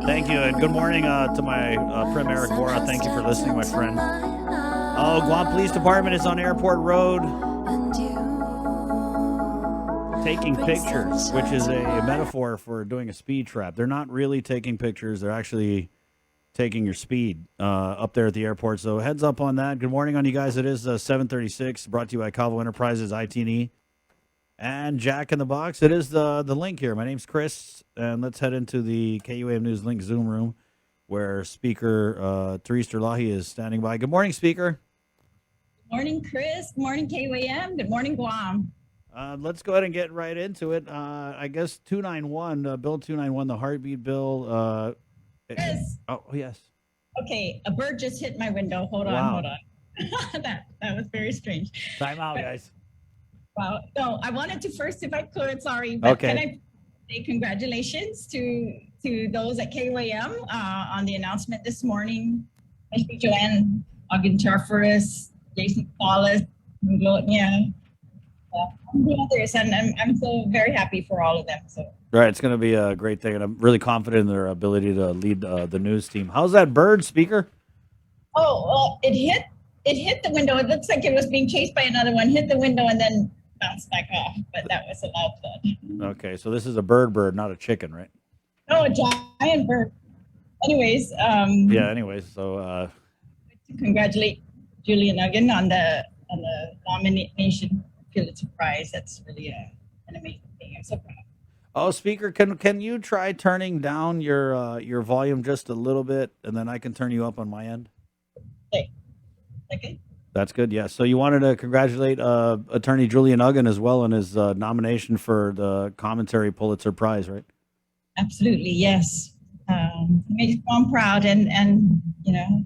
Thank you, and good morning to my Prim Eric Bora. Thank you for listening, my friend. Oh, Guam Police Department is on Airport Road taking pictures, which is a metaphor for doing a speed trap. They're not really taking pictures. They're actually taking your speed up there at the airport. So heads up on that. Good morning on you guys. It is 7:36, brought to you by Calvo Enterprises, IT&E. And Jack in the Box. It is the link here. My name's Chris, and let's head into the KUAM News Link Zoom room where Speaker Therese Terlaje is standing by. Good morning, Speaker. Good morning, Chris. Good morning, KUAM. Good morning, Guam. Let's go ahead and get right into it. I guess 291, Bill 291, the heartbeat bill. Chris. Oh, yes. Okay, a bird just hit my window. Hold on. that was very strange. Time out, guys. Wow. No, I wanted to first, if I could, sorry, but okay. Can I say congratulations to those at KUAM on the announcement this morning, especially Joanne Ogden-Charforus, Jason Wallace, Glonia, others, and I'm so very happy for all of them. So. Right, it's going to be a great thing, and I'm really confident in their ability to lead the news team. How's that bird, Speaker? Oh, well, it hit the window. It looks like it was being chased by another one, hit the window, and then bounced back off. But that was a loud thud. Okay, so this is a bird, not a chicken, right? No, a giant bird. Anyways. Yeah. Anyways, so. To congratulate Julia Nugget on the nomination Pulitzer Prize. That's really an amazing thing. I'm so proud. Oh, Speaker, can you try turning down your volume just a little bit, and then I can turn you up on my end? Okay. That's good. Yeah. So you wanted to congratulate Attorney Julian Uggan as well on his nomination for the Commentary Pulitzer Prize, right? Absolutely. Yes. He makes Guam proud, and you know,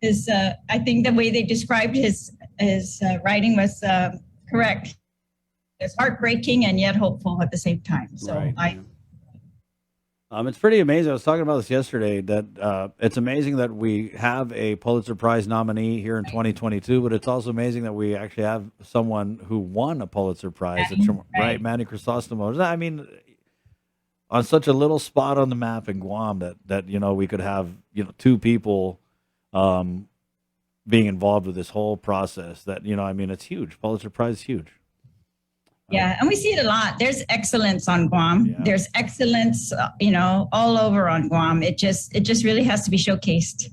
his I think the way they described his writing was correct. It's heartbreaking and yet hopeful at the same time. So right. It's pretty amazing. I was talking about this yesterday, that it's amazing that we have a Pulitzer Prize nominee here in 2022, but it's also amazing that we actually have someone who won a Pulitzer Prize, right? Manny Crisostamo. I mean, on such a little spot on the map in Guam that we could have two people being involved with this whole process. That it's huge. Pulitzer Prize is huge. Yeah, and we see it a lot. There's excellence on Guam. Yeah. There's excellence, all over on Guam. It just really has to be showcased.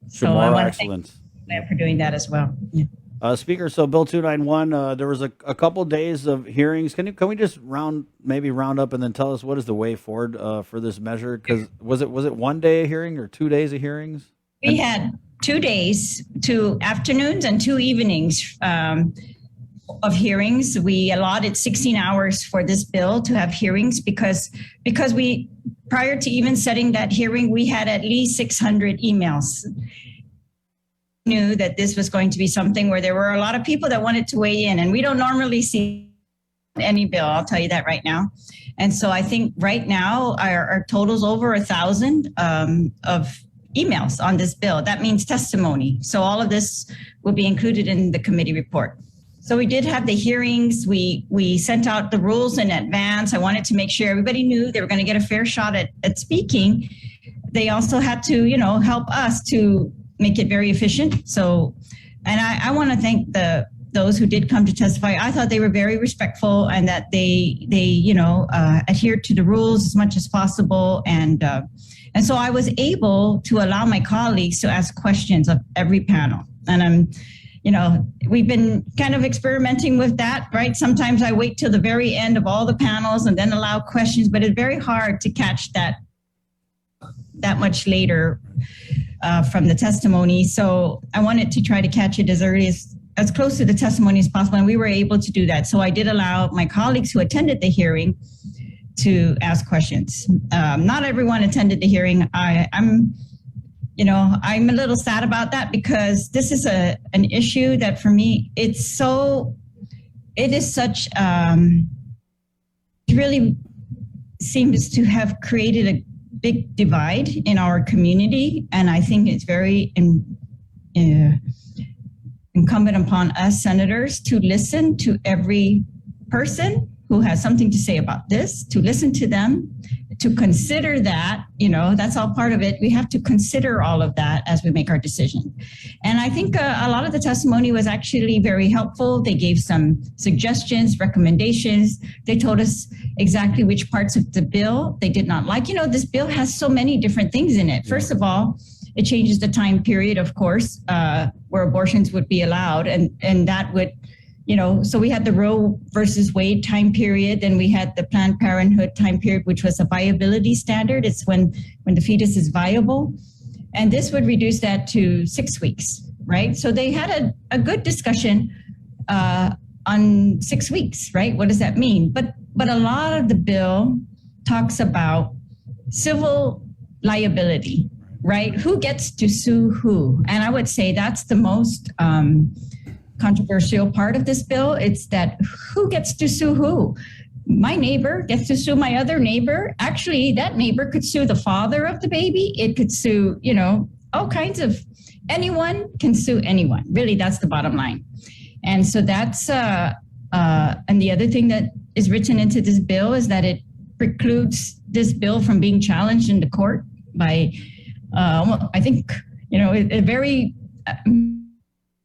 So I want to thank you for doing that as well. Yeah. Speaker, so Bill 291, there was a couple days of hearings. Can we just round up and then tell us what is the way forward for this measure? Because was it 1 day of hearing or 2 days of hearings? We had 2 days, 2 afternoons and 2 evenings. Of hearings. We allotted 16 hours for this bill to have hearings because we, prior to even setting that hearing, we had at least 600 emails. Knew that this was going to be something where there were a lot of people that wanted to weigh in, and we don't normally see any bill, I'll tell you that right now. And so I think right now our total's over 1,000 of emails on this bill. That means testimony. So all of this will be included in the committee report. So we did have the hearings. We sent out the rules in advance. I wanted to make sure everybody knew they were going to get a fair shot at speaking. They also had to, help us to make it very efficient. So, and I want to thank those who did come to testify. I thought they were very respectful and that they adhered to the rules as much as possible. And so I was able to allow my colleagues to ask questions of every panel. And we've been kind of experimenting with that, right? Sometimes I wait till the very end of all the panels and then allow questions, but it's very hard to catch that much later from the testimony. So I wanted to try to catch it as early as close to the testimony as possible, and we were able to do that. So I did allow my colleagues who attended the hearing to ask questions. Not everyone attended the hearing. I'm a little sad about that because this is an issue that for me, it really seems to have created a big divide in our community. And I think it's very incumbent upon us senators to listen to every person who has something to say about this, to listen to them, to consider that, that's all part of it. We have to consider all of that as we make our decision. And I think a lot of the testimony was actually very helpful. They gave some suggestions, recommendations. They told us exactly which parts of the bill they did not like. This bill has so many different things in it. First of all, it changes the time period, of course, where abortions would be allowed. And that would, so we had the Roe versus Wade time period. Then we had the Planned Parenthood time period, which was a viability standard. It's when the fetus is viable. And this would reduce that to 6 weeks, right? So they had a good discussion on 6 weeks, right? What does that mean? But a lot of the bill talks about civil liability, right? Who gets to sue who? And I would say that's the most controversial part of this bill. It's that who gets to sue who? My neighbor gets to sue my other neighbor. Actually, that neighbor could sue the father of the baby. It could sue, all kinds of, anyone can sue anyone. Really, that's the bottom line. And so that's, and the other thing that is written into this bill is that it precludes this bill from being challenged in the court by, I think, very,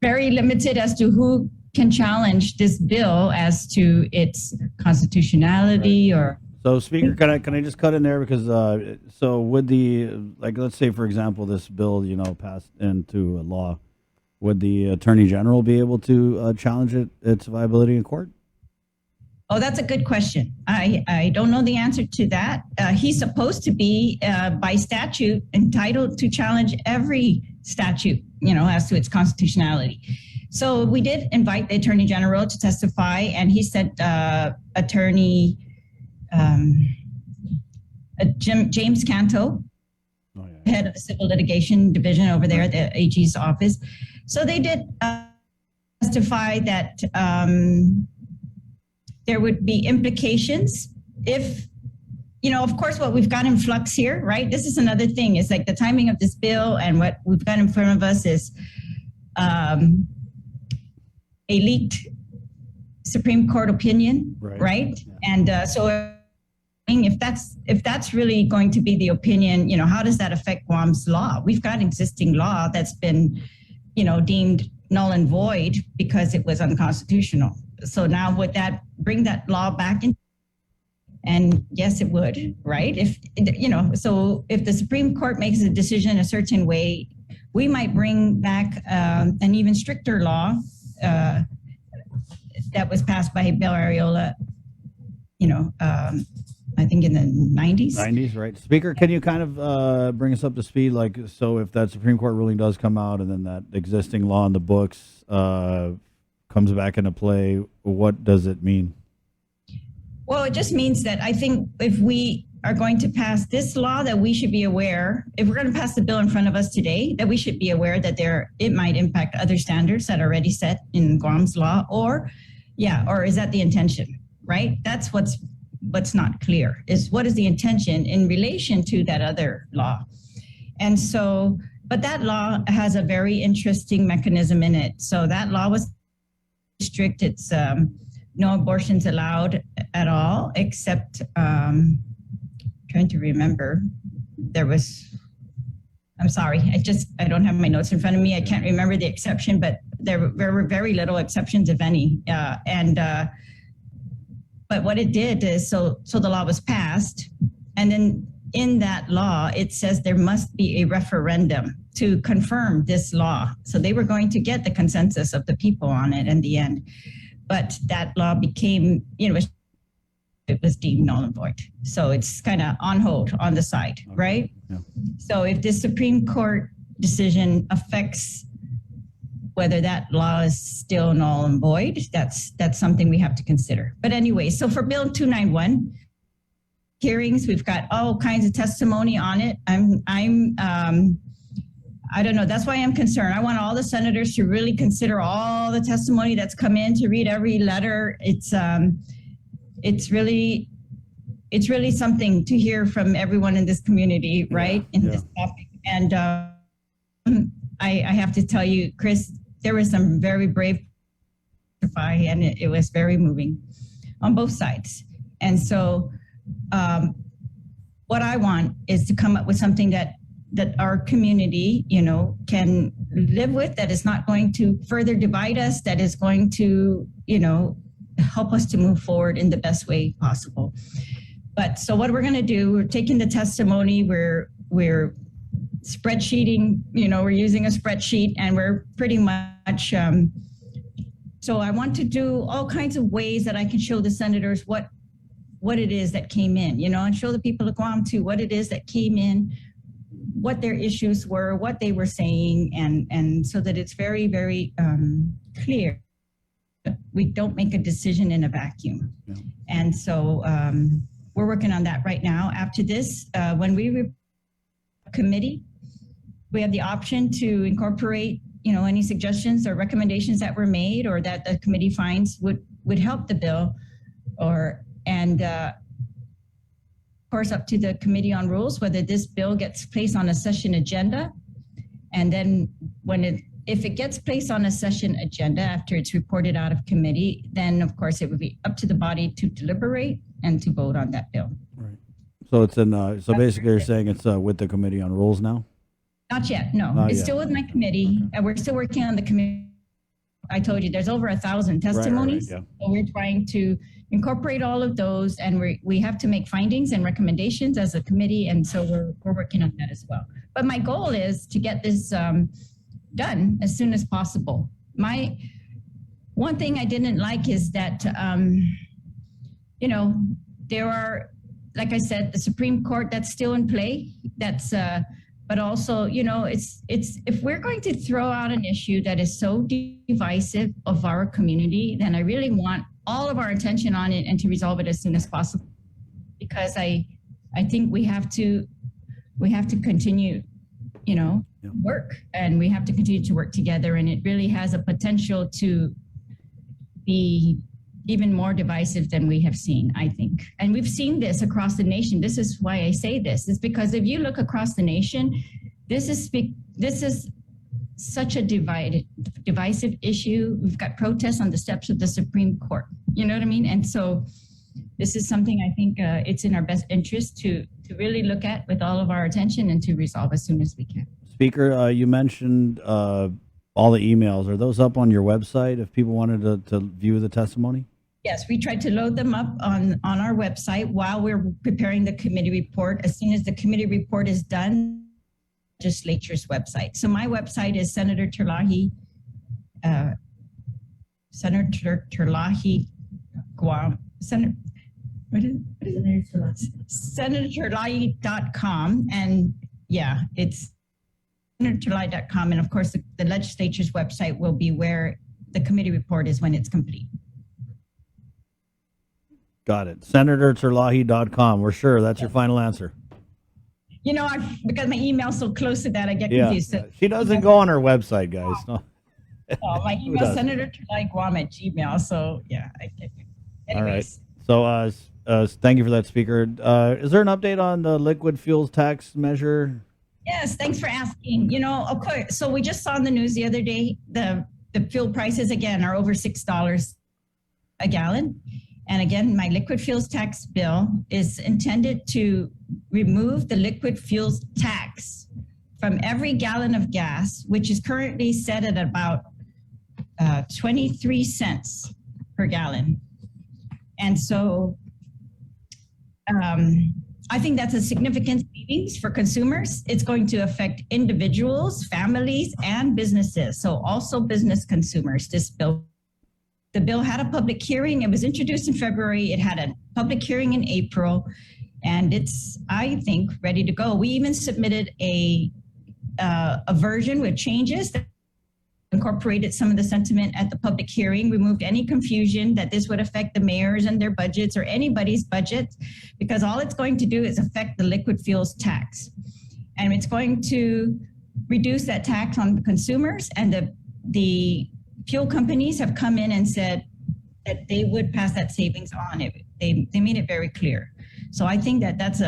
very limited as to who can challenge this bill as to its constitutionality. Right. Or so, Speaker, can I just cut in there because so would let's say for example this bill passed into law, would the Attorney General be able to challenge its viability in court? Oh, that's a good question. I don't know the answer to that. He's supposed to be by statute entitled to challenge every statute, as to its constitutionality. So we did invite the Attorney General to testify, and he said Attorney James Canto, head of the Civil Litigation Division over there at the AG's office. So they did testify that there would be implications if, of course, what we've got in flux here, right? This is another thing. It's like the timing of this bill and what we've got in front of us is a leaked Supreme Court opinion, right? Yeah. And so if that's really going to be the opinion, how does that affect Guam's law? We've got existing law that's been, deemed null and void because it was unconstitutional. So now would that bring that law back in? And yes, it would, right? So if the Supreme Court makes a decision a certain way, we might bring back an even stricter law that was passed by Bill Arreola, I think in the 90s. 90s, right. Speaker, can you kind of bring us up to speed? So if that Supreme Court ruling does come out and then that existing law in the books comes back into play, what does it mean? Well, it just means that I think if we are going to pass this law, that we should be aware, if we're going to pass the bill in front of us today, that we should be aware that it might impact other standards that are already set in Guam's law, or is that the intention, right? That's what's not clear, is what is the intention in relation to that other law. And so, but that law has a very interesting mechanism in it. So that law was strict. It's no abortions allowed at all, except, trying to remember, I'm sorry, I don't have my notes in front of me. I can't remember the exception, but there were very little exceptions, if any. But what it did is, so the law was passed, and then in that law, it says there must be a referendum to confirm this law. So they were going to get the consensus of the people on it in the end. But that law became, it was deemed null and void. So it's kind of on hold, on the side, okay. Right? Yeah. So if this Supreme Court decision affects whether that law is still null and void, that's something we have to consider. But anyway, so for Bill 291, hearings, we've got all kinds of testimony on it. I don't know. That's why I'm concerned. I want all the senators to really consider all the testimony that's come in, to read every letter. It's really something to hear from everyone in this community, right? This topic. And I have to tell you, Chris, there was some very brave, and it was very moving on both sides. And so what I want is to come up with something that our community, can live with, that is not going to further divide us, that is going to, help us to move forward in the best way possible. But so what we're going to do, we're taking the testimony, we're spreadsheeting, we're using a spreadsheet, and we're pretty much, so I want to do all kinds of ways that I can show the senators what it is that came in, and show the people of Guam too what it is that came in, what their issues were, what they were saying, and so that it's very, very clear. We don't make a decision in a vacuum. Yeah. And so we're working on that right now. After this, when we committee, we have the option to incorporate, any suggestions or recommendations that were made or that the committee finds would help the bill, and of course up to the Committee on Rules whether this bill gets placed on a session agenda. And then if it gets placed on a session agenda after it's reported out of committee, then of course it would be up to the body to deliberate and to vote on that bill. Right. So it's in. So basically, you're saying it's with the Committee on Rules now? Not yet. No, it's still with my committee. Okay. We're still working on the committee. I told you there's over 1,000 testimonies. Right, yeah. So we're trying to incorporate all of those, and we have to make findings and recommendations as a committee, and so we're working on that as well. But my goal is to get this done as soon as possible. One thing I didn't like is that there are, like I said, the Supreme Court that's still in play. That's but also, it's if we're going to throw out an issue that is so divisive of our community, then I really want all of our attention on it and to resolve it as soon as possible, because I think we have to continue, work, and we have to continue to work together, and it really has a potential to be even more divisive than we have seen, I think. And we've seen this across the nation. This is why I say this, is because if you look across the nation, this is such a divisive issue. We've got protests on the steps of the Supreme Court. You know what I mean? And so this is something I think it's in our best interest to really look at with all of our attention and to resolve as soon as we can. Speaker, you mentioned all the emails. Are those up on your website if people wanted to view the testimony? Yes, we tried to load them up on our website while we're preparing the committee report. As soon as the committee report is done, legislature's website. So my website is Senator Terlaje, Senator Terlaje, Guam, SenatorTerlaje.com, and yeah, it's SenatorTerlaje.com, and of course the legislature's website will be where the committee report is when it's complete. Got it. SenatorTerlaje.com. We're sure that's your final answer. Because my email's so close to that, I get confused. Yeah. She doesn't go on her website, guys. No. My email is SenatorTerlajeGuam@gmail. So yeah. Anyways. All right. So thank you for that, Speaker. Is there an update on the liquid fuels tax measure? Yes, thanks for asking. Of course. So we just saw in the news the other day the fuel prices again are over $6 a gallon. And again, my liquid fuels tax bill is intended to remove the liquid fuels tax from every gallon of gas, which is currently set at about 23 cents per gallon. And so I think that's a significant savings for consumers. It's going to affect individuals, families, and businesses. So also business consumers, this bill. The bill had a public hearing. It was introduced in February. It had a public hearing in April, and it's, I think, ready to go. We even submitted a version with changes that incorporated some of the sentiment at the public hearing, removed any confusion that this would affect the mayors and their budgets or anybody's budget, because all it's going to do is affect the liquid fuels tax. And it's going to reduce that tax on consumers, and the fuel companies have come in and said that they would pass that savings on. They made it very clear. So I think that's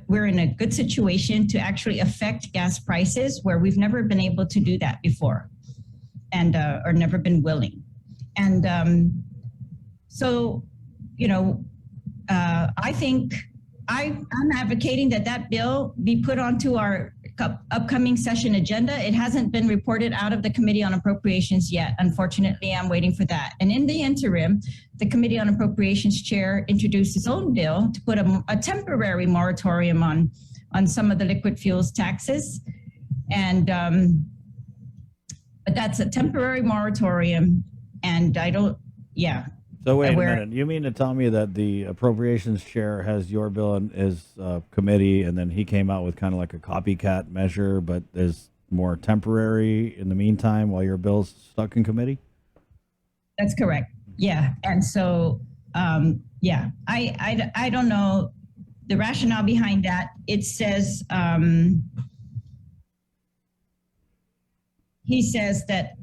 we're in a good situation to actually affect gas prices where we've never been able to do that before, and or never been willing. And so, I think I'm advocating that bill be put onto our upcoming session agenda. It hasn't been reported out of the Committee on Appropriations yet. Unfortunately, I'm waiting for that. And in the interim, the Committee on Appropriations chair introduced his own bill to put a temporary moratorium on some of the liquid fuels taxes. And but that's a temporary moratorium. And I don't, yeah. So wait a minute. You mean to tell me that the appropriations chair has your bill in his committee, and then he came out with kind of like a copycat measure, but is more temporary in the meantime while your bill's stuck in committee? That's correct. Yeah. And so, yeah, I don't know the rationale behind that. It says, he says that,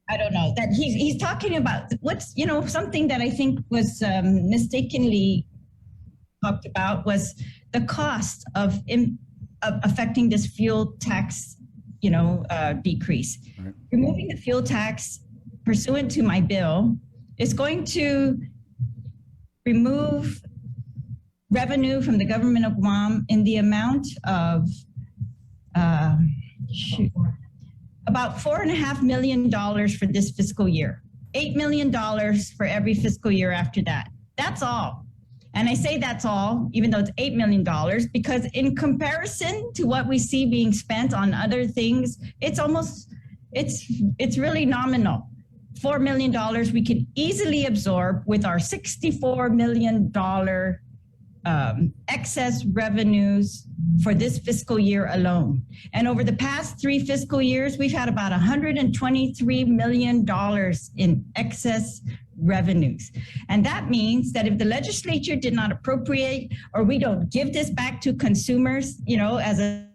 I don't know, that he's talking about what's, something that I think was mistakenly talked about was the cost of affecting this fuel tax, decrease. Right. Removing the fuel tax pursuant to my bill is going to remove revenue from the government of Guam in the amount of about $4.5 million for this fiscal year, $8 million for every fiscal year after that. That's all. And I say that's all, even though it's $8 million, because in comparison to what we see being spent on other things, it's really nominal. $4 million we could easily absorb with our $64 million excess revenues for this fiscal year alone. And over the past 3 fiscal years, we've had about $123 million in excess revenues. And that means that if the legislature did not appropriate, or we don't give this back to consumers, in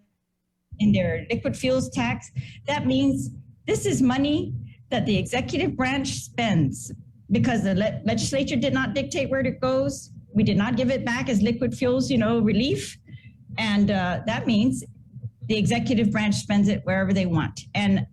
their liquid fuels tax, that means this is money that the executive branch spends because the legislature did not dictate where it goes. We did not give it back as liquid fuels, relief. And that means the executive branch spends it wherever they want. And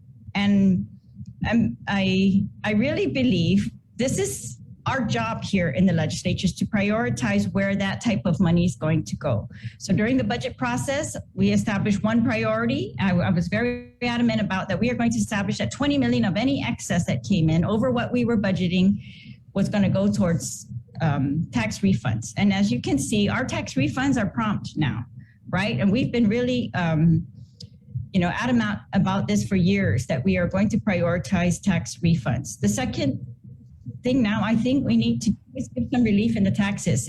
I really believe this is our job here in the legislature, is to prioritize where that type of money is going to go. So during the budget process, we established one priority. I was very adamant about that. We are going to establish that 20 million of any excess that came in over what we were budgeting was going to go towards tax refunds. And as you can see, our tax refunds are prompt now, right? And we've been really, adamant about this for years, that we are going to prioritize tax refunds. The second thing now, I think we need to give some relief in the taxes.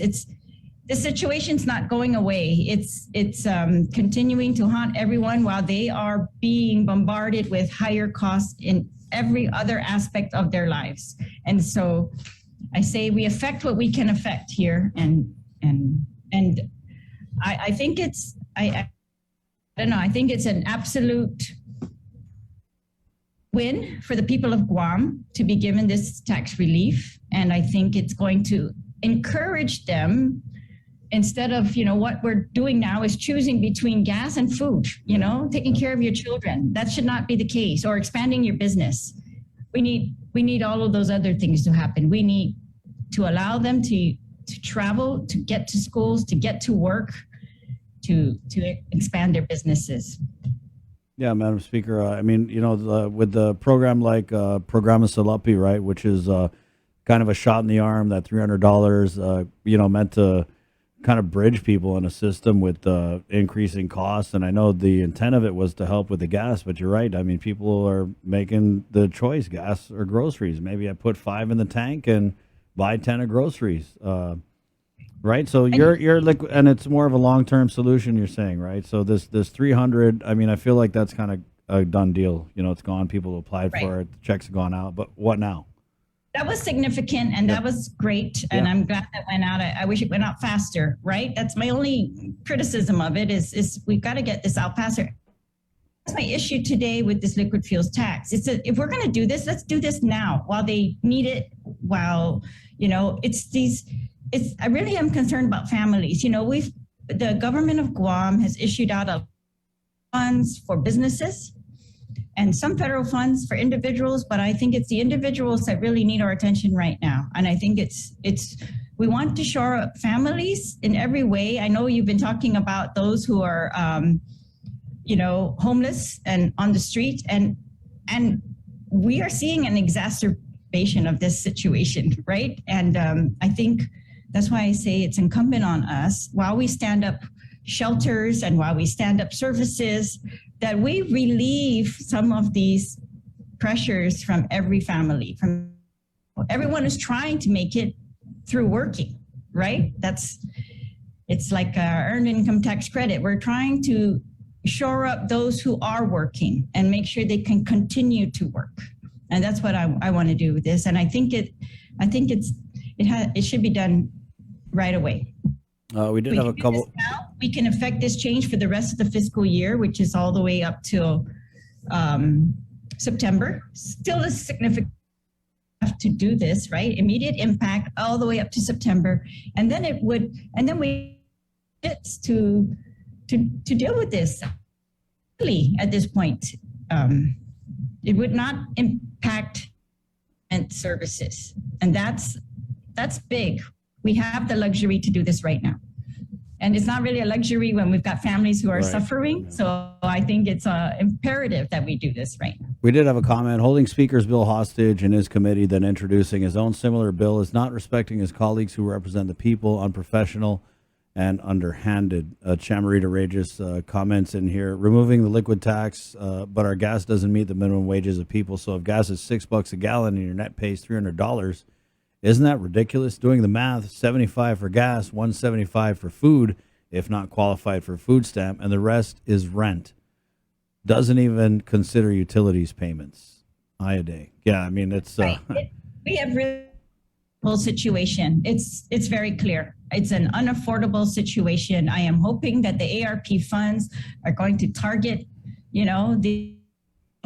The situation's not going away. It's continuing to haunt everyone while they are being bombarded with higher costs in every other aspect of their lives. And so I say we affect what we can affect here, and I think I don't know. I think it's an absolute win for the people of Guam to be given this tax relief, and I think it's going to encourage them. Instead of, what we're doing now is choosing between gas and food, taking care of your children. That should not be the case, or expanding your business. We need all of those other things to happen. We need to allow them to travel, to get to schools, to get to work, to expand their businesses. Yeah, Madam Speaker. With the program like Programa Salapi, right, which is kind of a shot in the arm, that $300, meant to kind of bridge people in a system with increasing costs. And I know the intent of it was to help with the gas, but you're right. I mean, people are making the choice, gas or groceries. Maybe I put 5 in the tank and buy 10 of groceries. Right. So you're like, and it's more of a long-term solution, you're saying, right? So this 300, I feel like that's kind of a done deal. It's gone. People applied for it. The checks have gone out. But what now? That was significant, and that was great, and I'm glad that went out. I wish it went out faster, right? That's my only criticism of it is we've got to get this out faster. That's my issue today with this liquid fuels tax. If we're going to do this, let's do this now while they need it, while, I really am concerned about families. The government of Guam has issued out funds for businesses, and some federal funds for individuals, but I think it's the individuals that really need our attention right now. And I think we want to shore up families in every way. I know you've been talking about those who are, homeless and on the street, and we are seeing an exacerbation of this situation, right? And I think that's why I say it's incumbent on us, while we stand up shelters and while we stand up services, that we relieve some of these pressures from every family. From everyone is trying to make it through working, right? It's like earned income tax credit. We're trying to shore up those who are working and make sure they can continue to work. And that's what I want to do with this. And I think it should be done right away. We did have a couple. We can affect this change for the rest of the fiscal year, which is all the way up till September. Still a significant to do this, right? Immediate impact all the way up to September, and then we get to deal with this at this point. It would not impact and services, and that's big. We have the luxury to do this right now. And it's not really a luxury when we've got families who are suffering. Yeah. So I think it's imperative that we do this right now. We did have a comment. Holding Speaker's bill hostage in his committee, then introducing his own similar bill is not respecting his colleagues who represent the people, unprofessional and underhanded. Chamarita Regis comments in here, removing the liquid tax, but our gas doesn't meet the minimum wages of people. So if gas is $6 a gallon and your net pay is $300, isn't that ridiculous? Doing the math, $75 for gas, $175 for food, if not qualified for food stamp, and the rest is rent. Doesn't even consider utilities payments. A day. Yeah, I mean, it's... we have really whole situation. It's very clear. It's an unaffordable situation. I am hoping that the ARP funds are going to target, the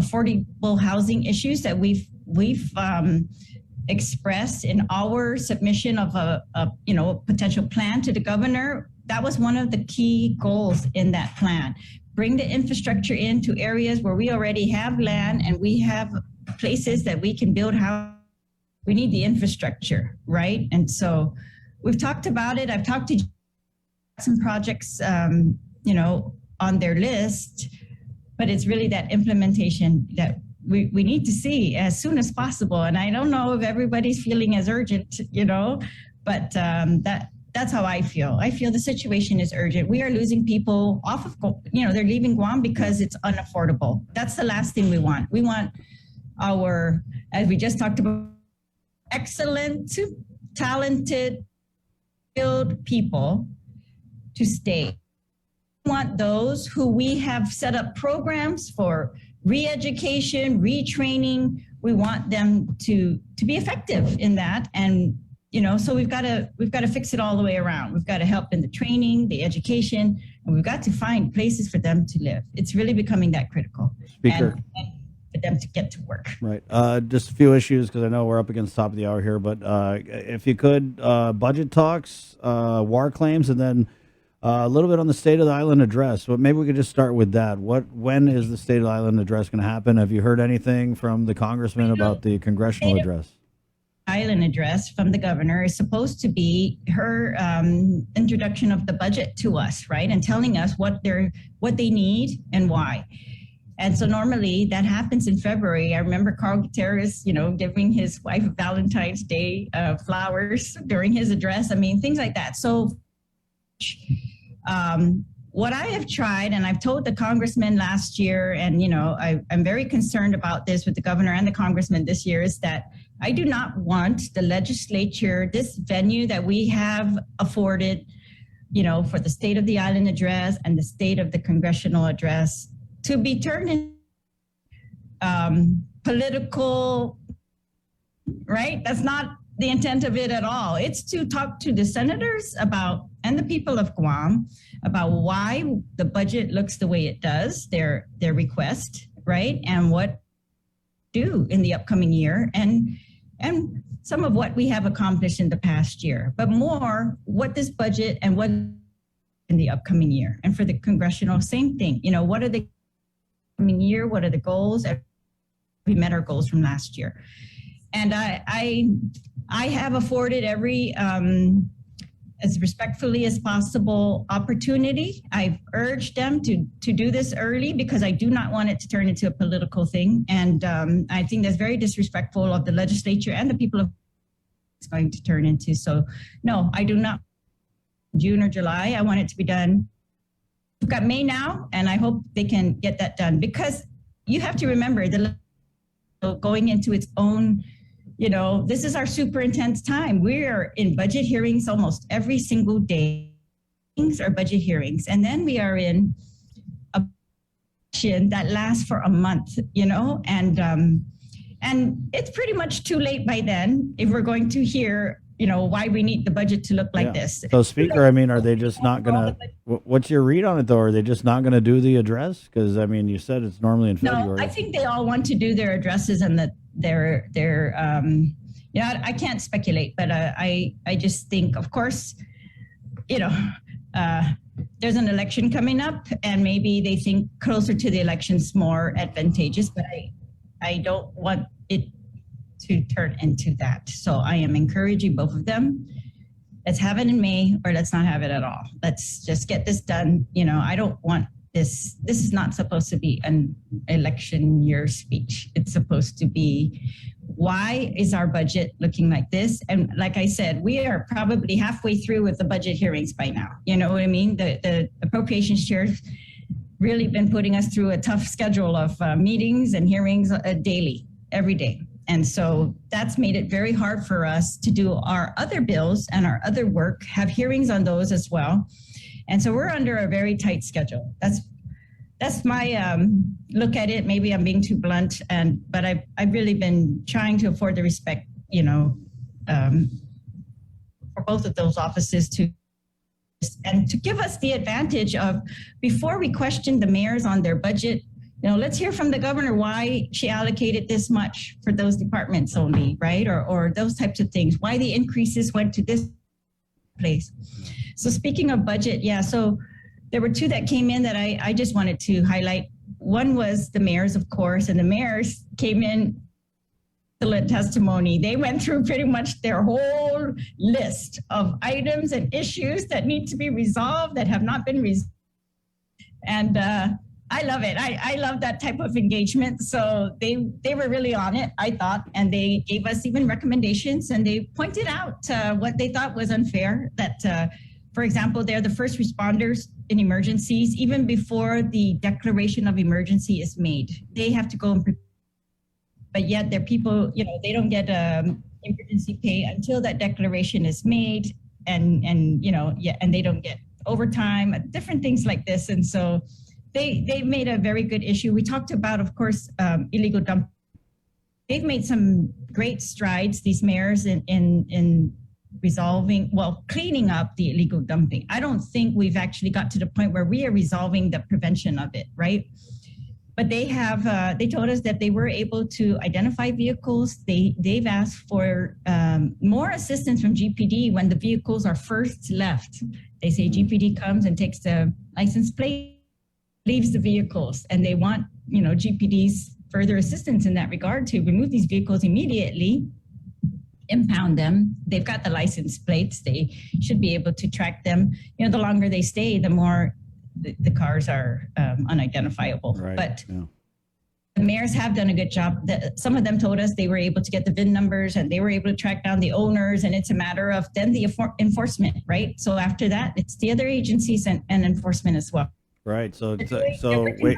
affordable housing issues that we've expressed in our submission of a potential plan to the governor. That was one of the key goals in that plan. Bring the infrastructure into areas where we already have land and we have places that we can build houses. We need the infrastructure, right? And so we've talked about it. I've talked to some projects, on their list, but it's really that implementation that we need to see as soon as possible. And I don't know if everybody's feeling as urgent, but that's how I feel. I feel the situation is urgent. We are losing people off of, they're leaving Guam because it's unaffordable. That's the last thing we want. We want our, as we just talked about, excellent, talented, skilled people to stay. We want those who we have set up programs for re-education, retraining. We want them to be effective in that. And, so we've got to fix it all the way around. We've got to help in the training, the education, and we've got to find places for them to live. It's really becoming that critical. Speaker. And for them to get to work. Right. Just a few issues because I know we're up against the top of the hour here, but if you could, budget talks, war claims, and then a little bit on the State of the Island address. Well, maybe we could just start with that. When is the State of the Island address going to happen? Have you heard anything from the congressman about the congressional address? Island address from the governor is supposed to be her introduction of the budget to us, right? And telling us what they need and why. And so normally that happens in February. I remember Carl Gutierrez, giving his wife Valentine's Day flowers during his address. I mean, things like that. So what I have tried, and I've told the congressman last year, and I'm very concerned about this with the governor and the congressman this year, is that I do not want the legislature, this venue that we have afforded, for the State of the Island address and the State of the Congressional address, to be turned into political, right? That's not the intent of it at all. It's to talk to the senators about, and the people of Guam, about why the budget looks the way it does, their request, right? And what do in the upcoming year, and some of what we have accomplished in the past year, but more what this budget and what in the upcoming year. And for the congressional, same thing. What are the year, what are the goals? We met our goals from last year. And I have afforded every, as respectfully as possible, opportunity. I've urged them to do this early because I do not want it to turn into a political thing. And I think that's very disrespectful of the legislature and the people of it's going to turn into. So no, I do not June or July. I want it to be done. We've got May now, and I hope they can get that done, because you have to remember the going into its own, this is our super intense time. We are in budget hearings almost every single day. Things are budget hearings. And then we are in a session that lasts for a month, and it's pretty much too late by then if we're going to hear, why we need the budget to look like this. So, Speaker, are they just not going to, what's your read on it, though? Are they just not going to do the address? Because, you said it's normally in February. No, I think they all want to do their addresses and their I can't speculate, but I just think, of course, there's an election coming up, and maybe they think closer to the election's more advantageous, but I don't want it to turn into that. So I am encouraging both of them. Let's have it in May, or let's not have it at all. Let's just get this done. I don't want this. This is not supposed to be an election year speech. It's supposed to be, why is our budget looking like this? And like I said, we are probably halfway through with the budget hearings by now. You know what I mean? The appropriations chairs really been putting us through a tough schedule of meetings and hearings daily, every day. And so that's made it very hard for us to do our other bills and our other work, have hearings on those as well. And so we're under a very tight schedule. That's my look at it. Maybe I'm being too blunt, but I've really been trying to afford the respect, for both of those offices to give us the advantage of, before we question the mayors on their budget, let's hear from the governor why she allocated this much for those departments only, right? Or those types of things, why the increases went to this place. So speaking of budget, so there were two that came in that I just wanted to highlight. One was the mayors, of course, and the mayors came in excellent testimony. They went through pretty much their whole list of items and issues that need to be resolved that have not been resolved. And I love it. I love that type of engagement. So they were really on it, I thought, and they gave us even recommendations, and they pointed out what they thought was unfair, that, for example, they're the first responders in emergencies. Even before the declaration of emergency is made, they have to go and prepare. But yet they're people, they don't get emergency pay until that declaration is made, and they don't get overtime, different things like this. And so they made a very good issue. We talked about, of course, illegal dumping. They've made some great strides, these mayors, in cleaning up the illegal dumping. I don't think we've actually got to the point where we are resolving the prevention of it, right? But they have, they told us that they were able to identify vehicles. They've asked for more assistance from GPD when the vehicles are first left. They say GPD comes and takes the license plate, leaves the vehicles, and they want, GPD's further assistance in that regard to remove these vehicles immediately, impound them. They've got the license plates. They should be able to track them. The longer they stay, the more the cars are unidentifiable. Right. But the mayors have done a good job. Some of them told us they were able to get the VIN numbers, and they were able to track down the owners, and it's a matter of then the enforcement, right? So after that, it's the other agencies and enforcement as well. Right. So wait,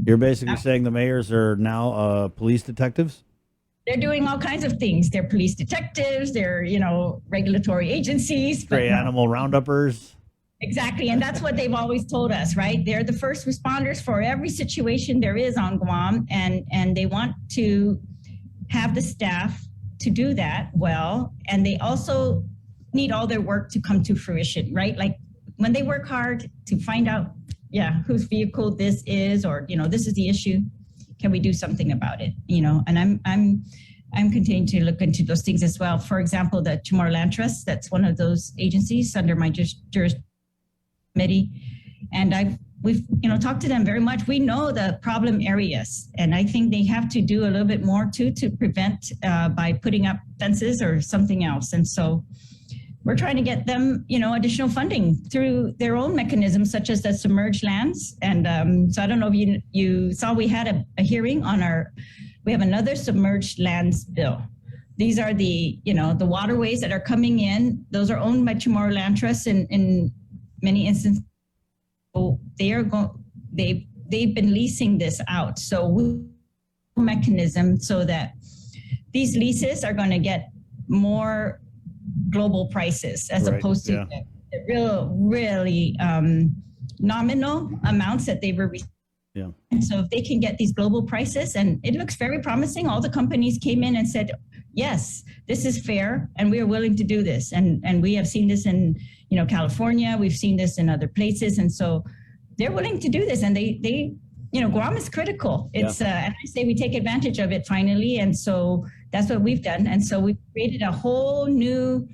you're basically saying the mayors are now police detectives? They're doing all kinds of things. They're police detectives. They're, regulatory agencies. Stray animal rounduppers. Exactly. And that's what they've always told us, right? They're the first responders for every situation there is on Guam. And they want to have the staff to do that well. And they also need all their work to come to fruition, right? Like when they work hard to find out, whose vehicle this is, or, this is the issue. Can we do something about it? And I'm continuing to look into those things as well. For example, the Chamorro Land Trust, that's one of those agencies under my jurisdiction committee. And I've we've talked to them very much. We know the problem areas, and I think they have to do a little bit more too to prevent by putting up fences or something else. And so we're trying to get them, additional funding through their own mechanisms, such as the submerged lands. And so I don't know if you saw, we had a hearing on we have another submerged lands bill. These are the waterways that are coming in. Those are owned by Chamorro Land Trust in many instances. So they've been leasing this out. So we mechanism so that these leases are going to get more global prices as opposed to the really nominal amounts that they were receiving. Yeah. And so if they can get these global prices, and it looks very promising, all the companies came in and said, yes, this is fair, and we are willing to do this. And we have seen this in California, we've seen this in other places, and so they're willing to do this. And they Guam is critical. It's and I say we take advantage of it finally, and so that's what we've done. And so we've created a whole new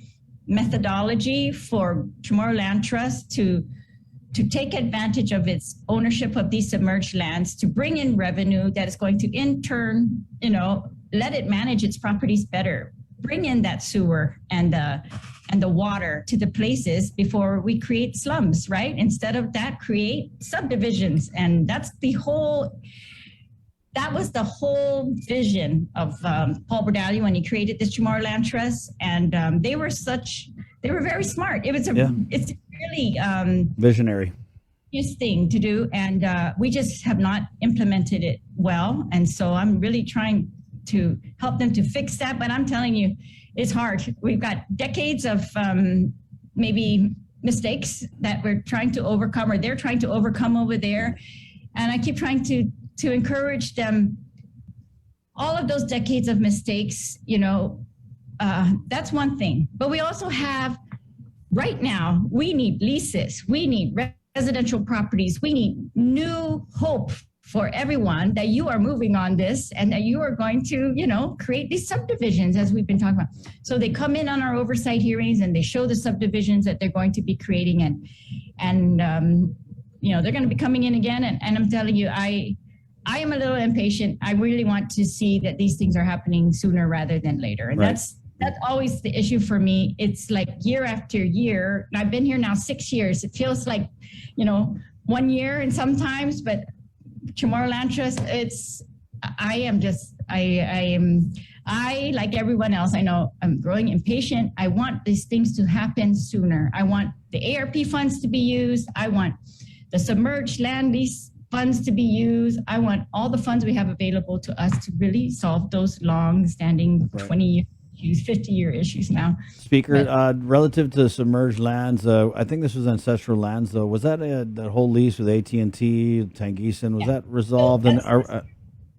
methodology for Chamorro Land Trust to take advantage of its ownership of these submerged lands, to bring in revenue that is going to in turn, let it manage its properties better, bring in that sewer and the water to the places before we create slums, right? Instead of that, create subdivisions. And that was the whole vision of Paul Bordali when he created this Chamorro Land Trust. And they were very smart. It's really visionary thing to do, and we just have not implemented it well. And so I'm really trying to help them to fix that, but I'm telling you, it's hard. We've got decades of maybe mistakes that we're trying to overcome, or they're trying to overcome over there. And I keep trying to encourage them. All of those decades of mistakes, that's one thing. But we also have, right now, we need leases. We need residential properties. We need new hope for everyone that you are moving on this and that you are going to, create these subdivisions as we've been talking about. So they come in on our oversight hearings and they show the subdivisions that they're going to be creating, and they're going to be coming in again. And I'm telling you, I am a little impatient. I really want to see that these things are happening sooner rather than later. And that's always the issue for me. It's like year after year. I've been here now 6 years. It feels like, 1 year and sometimes, but Chamorro Land Trust, I, like everyone else, I know I'm growing impatient. I want these things to happen sooner. I want the ARP funds to be used. I want the submerged land lease funds to be used. I want all the funds we have available to us to really solve those long-standing 20-year issues, 50-year issues now. Speaker, relative to submerged lands, I think this was ancestral lands, though. Was that that whole lease with AT&T, Tangeeson, was that resolved? Go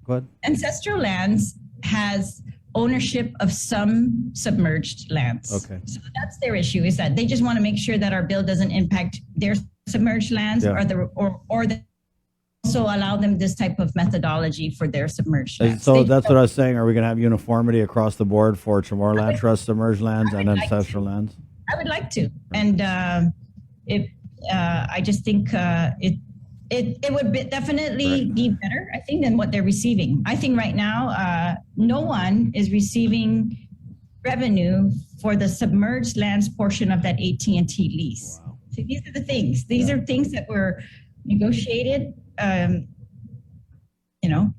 ahead. Ancestral lands has ownership of some submerged lands. Okay. So that's their issue, is that they just want to make sure that our bill doesn't impact their submerged lands, or also allow them this type of methodology for their submerged lands. So that's what I was saying. Are we going to have uniformity across the board for Chamorro Land Trust submerged lands and ancestral lands? I would like to. And I just think it would definitely be better, I think, than what they're receiving. I think right now, no one is receiving revenue for the submerged lands portion of that AT&T lease. Wow. So these are the things. These are things that were negotiated,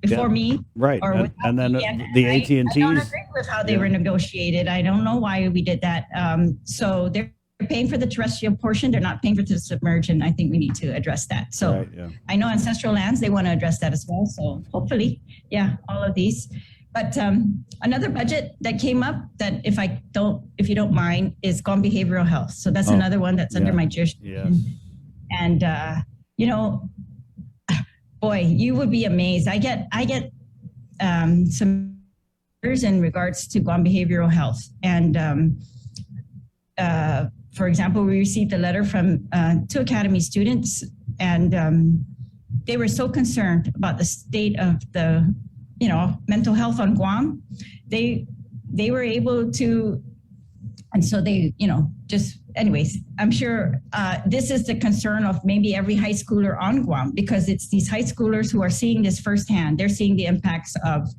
before me. Right. Or and then the AT&Ts. I don't agree with how they were negotiated. I don't know why we did that. So they're paying for the terrestrial portion. They're not paying for the submerged, and I think we need to address that. So I know ancestral lands, they want to address that as well. So hopefully, all of these. But another budget that came up that if you don't mind, is Guam behavioral health. So that's another one that's under my jurisdiction. Yes. And boy, you would be amazed. I get some letters in regards to Guam behavioral health. And for example, we received a letter from 2 academy students, and they were so concerned about the state of the mental health on Guam. They were able to, and so they just anyways, I'm sure this is the concern of maybe every high schooler on Guam, because it's these high schoolers who are seeing this firsthand. They're seeing the impacts of,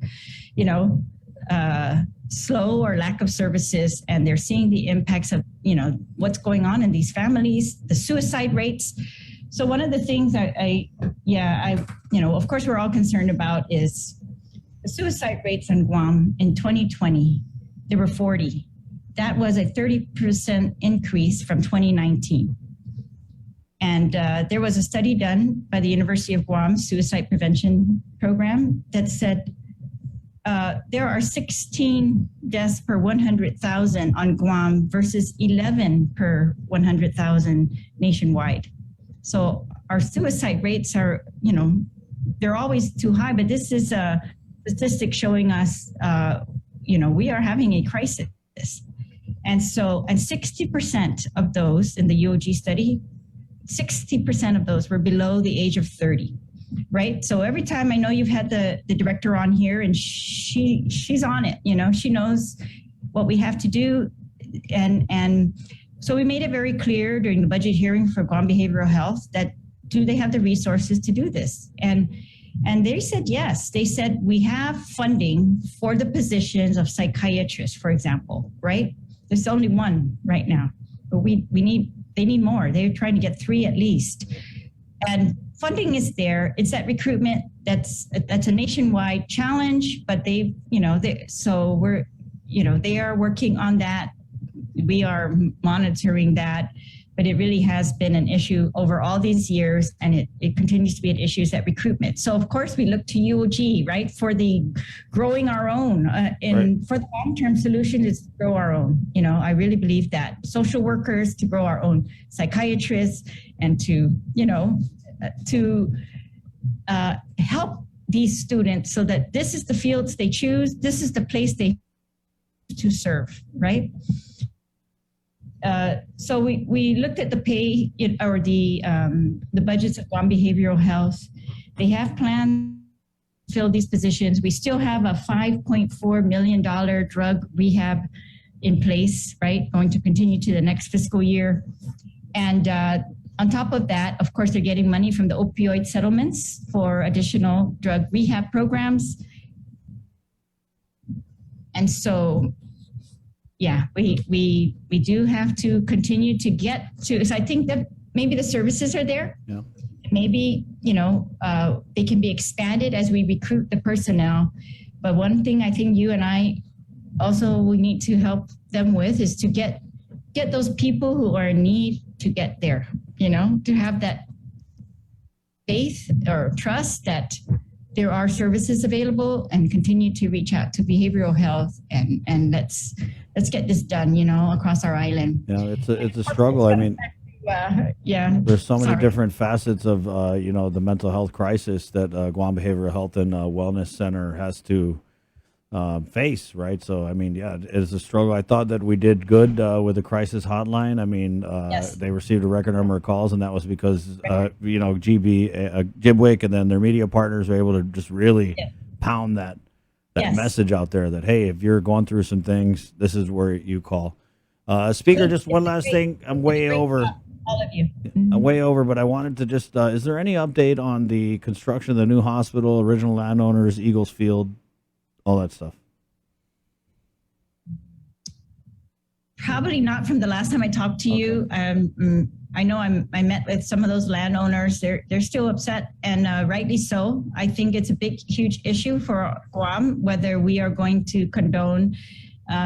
slow or lack of services, and they're seeing the impacts of, what's going on in these families, the suicide rates. So one of the things of course we're all concerned about is the suicide rates in Guam. In 2020, there were 40. That was a 30% increase from 2019. And there was a study done by the University of Guam Suicide Prevention Program that said there are 16 deaths per 100,000 on Guam versus 11 per 100,000 nationwide. So our suicide rates are, they're always too high, but this is a statistic showing us, we are having a crisis. And 60% of those in the UOG study, 60% of those were below the age of 30, right? So every time, I know you've had the director on here, and she's on it, she knows what we have to do. And so we made it very clear during the budget hearing for Guam Behavioral Health that do they have the resources to do this? And they said yes. They said we have funding for the positions of psychiatrists, for example, right? There's only one right now, but they need more. They're trying to get 3 at least. And funding is there. It's that recruitment that's a nationwide challenge, but they are working on that. We are monitoring that, but it really has been an issue over all these years, and it continues to be an issue, is that recruitment. So of course we look to UOG, right, for the growing our own, for the long-term solution is to grow our own. I really believe that. Social workers, to grow our own psychiatrists, and to help these students so that this is the fields they choose, this is the place they to serve, right? So we looked at the pay or the budgets of Guam Behavioral Health. They have planned to fill these positions. We still have a $5.4 million drug rehab in place, right? Going to continue to the next fiscal year. And on top of that, of course, they're getting money from the opioid settlements for additional drug rehab programs. And so, yeah, we do have to continue to get to. So I think that maybe the services are there. Yeah. Maybe they can be expanded as we recruit the personnel. But one thing I think you and I also we need to help them with is to get those people who are in need to get there. To have that faith or trust that there are services available, and continue to reach out to behavioral health and let's get this done, across our island. Yeah, it's a struggle. I mean, yeah. There's so many different facets of the mental health crisis that Guam Behavioral Health and Wellness Center has to face, right? So I mean, yeah, it's a struggle. I thought that we did good with the crisis hotline. I mean, yes. They received a record number of calls, and that was because Jibwick and then their media partners were able to just really pound that yes. message out there that, hey, if you're going through some things, this is where you call. Speaker, just one last thing. I'm way over. All of you. I'm way over, but I wanted to just, is there any update on the construction of the new hospital, original landowners, Eagles Field, all that stuff? Probably not from the last time I talked to you. I know I met with some of those landowners. They're still upset, and rightly so. I think it's a big, huge issue for Guam, whether we are going to condone,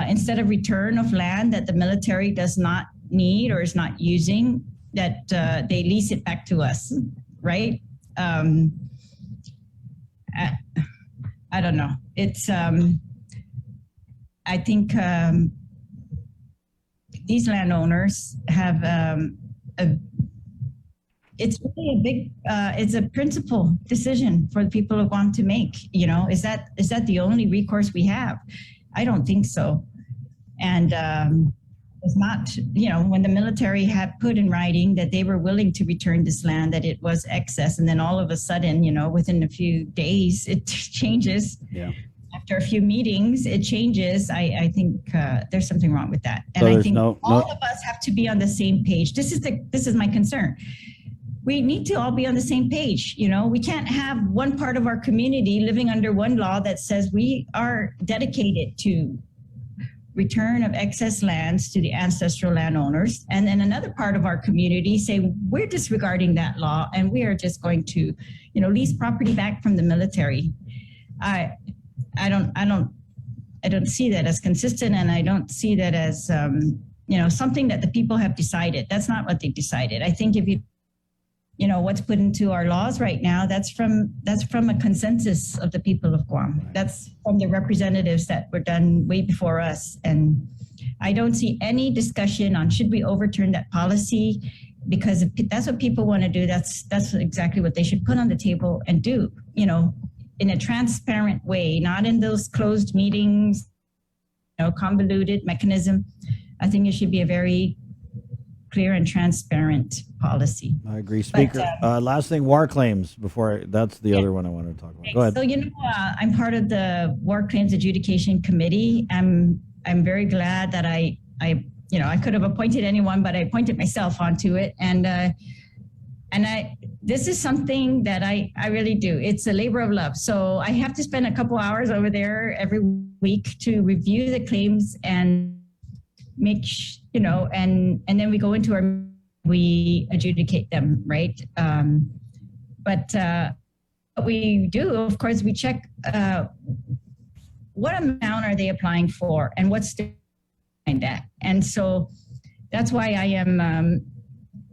instead of return of land that the military does not need or is not using, that they lease it back to us, right? I don't know. It's, I think these landowners have, it's really a big, it's a principal decision for the people of Guam to make. Is that the only recourse we have? I don't think so. And it's not, when the military had put in writing that they were willing to return this land, that it was excess, and then all of a sudden, within a few days, it changes. Yeah. after a few meetings, it changes. I think there's something wrong with that. And So I there's think no- all of us have to be on the same page. This is my concern. We need to all be on the same page. You know, we can't have one part of our community living under one law that says we are dedicated to return of excess lands to the ancestral landowners, and then another part of our community say we're disregarding that law and we are just going to, you know, lease property back from the military. I don't see that as consistent, and I don't see that as you know, something that the people have decided. That's not what they decided. I think if you know what's put into our laws right now, that's from a consensus of the people of Guam. Right. That's from the representatives that were done way before us. And I don't see any discussion on should we overturn that policy, because if that's what people want to do, that's exactly what they should put on the table and do, you know, in a transparent way, not in those closed meetings, you know, convoluted mechanism. I think it should be a very clear and transparent policy. I agree. Speaker, last thing, war claims before that's the other one I wanted to talk about. Go ahead. So, you know, I'm part of the War Claims Adjudication Committee. I'm very glad that I you know, I could have appointed anyone, but I appointed myself onto it. And this is something that I really do. It's a labor of love. So I have to spend a couple hours over there every week to review the claims and make, you know, and then we go into we adjudicate them, right? But what we do, of course, we check what amount are they applying for and what's behind that. And so that's why I am,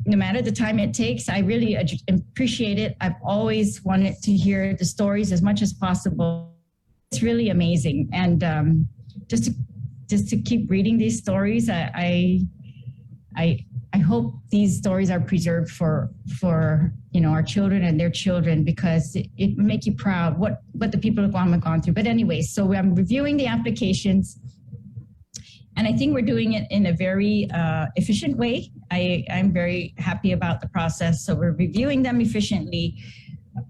no matter the time it takes, I really appreciate it. I've always wanted to hear the stories as much as possible. It's really amazing. And just to keep reading these stories, I hope these stories are preserved for you know, our children and their children, because it will make you proud what the people of Guam have gone through. But anyway, so I'm reviewing the applications, and I think we're doing it in a very efficient way. I'm very happy about the process. So we're reviewing them efficiently.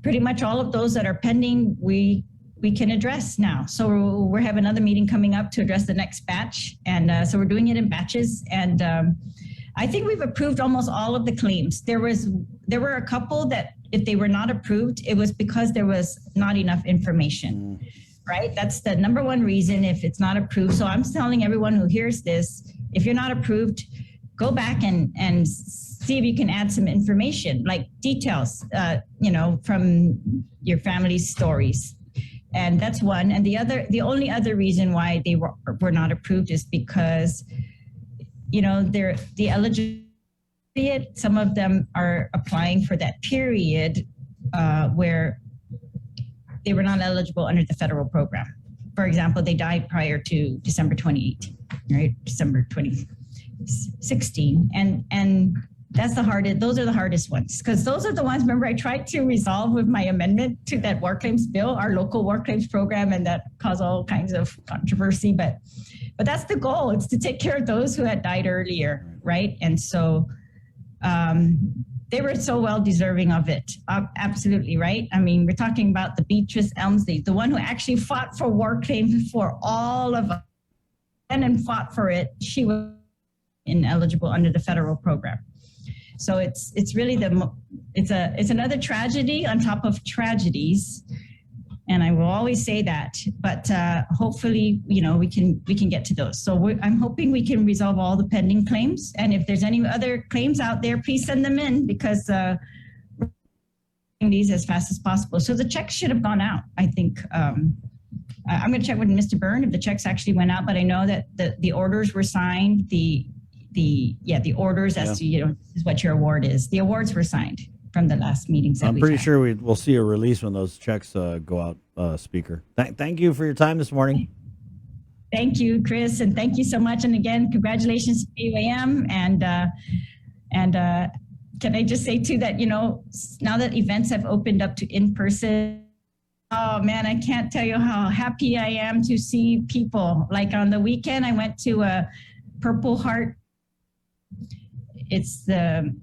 Pretty much all of those that are pending, we can address now. So we're having another meeting coming up to address the next batch. And so we're doing it in batches. And I think we've approved almost all of the claims. There were a couple that if they were not approved, it was because there was not enough information, right? That's the number one reason if it's not approved. So I'm telling everyone who hears this, if you're not approved, go back and see if you can add some information, like details, you know, from your family's stories. And that's one. And the only other reason why they were not approved is because, you know, the eligibility, some of them are applying for that period where they were not eligible under the federal program. For example, they died prior to December 2018, right? December 2016. And that's the hardest, those are the hardest ones, because those are the ones, remember, I tried to resolve with my amendment to that war claims bill, our local war claims program, and that caused all kinds of controversy. But that's the goal. It's to take care of those who had died earlier, right? And so they were so well deserving of it. Absolutely, right? I mean, we're talking about the Beatrice Elmsley, the one who actually fought for war claims for all of us and fought for it. She was ineligible under the federal program. So it's really it's another tragedy on top of tragedies, and I will always say that. But hopefully, you know, we can get to those. So I'm hoping we can resolve all the pending claims, and if there's any other claims out there, please send them in, because we're doing these as fast as possible. So the checks should have gone out. I think I'm going to check with Mr. Byrne if the checks actually went out, but I know that the orders were signed. The orders as to, you know, is what your award is. The awards were signed from the last meetings. I'm pretty sure we'll see a release when those checks go out, Speaker. Thank you for your time this morning. Thank you, Chris, and thank you so much. And again, congratulations to BUAM. And can I just say too that, you know, now that events have opened up to in-person, oh man, I can't tell you how happy I am to see people. Like on the weekend, I went to a Purple Heart. It's the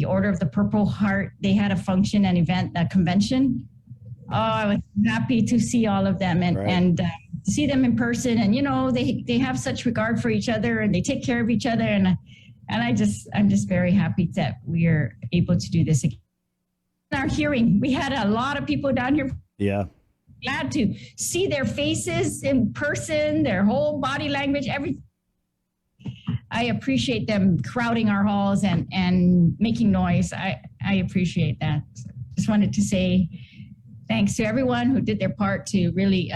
Order of the Purple Heart. They had a function, an event, a convention. I was happy to see all of them Right. and see them in person. And they have such regard for each other and they take care of each other. And I'm just very happy that we are able to do this again. In our hearing, we had a lot of people down here. Yeah. Glad to see their faces in person, their whole body language, everything. I appreciate them crowding our halls and making noise. I appreciate that. Just wanted to say thanks to everyone who did their part to really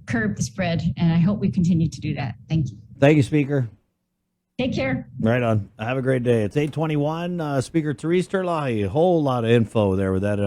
curb the spread, and I hope we continue to do that. Thank you. Thank you, Speaker. Take care. Right on. Have a great day. It's 8:21. Speaker Therese Terlaje. A whole lot of info there with that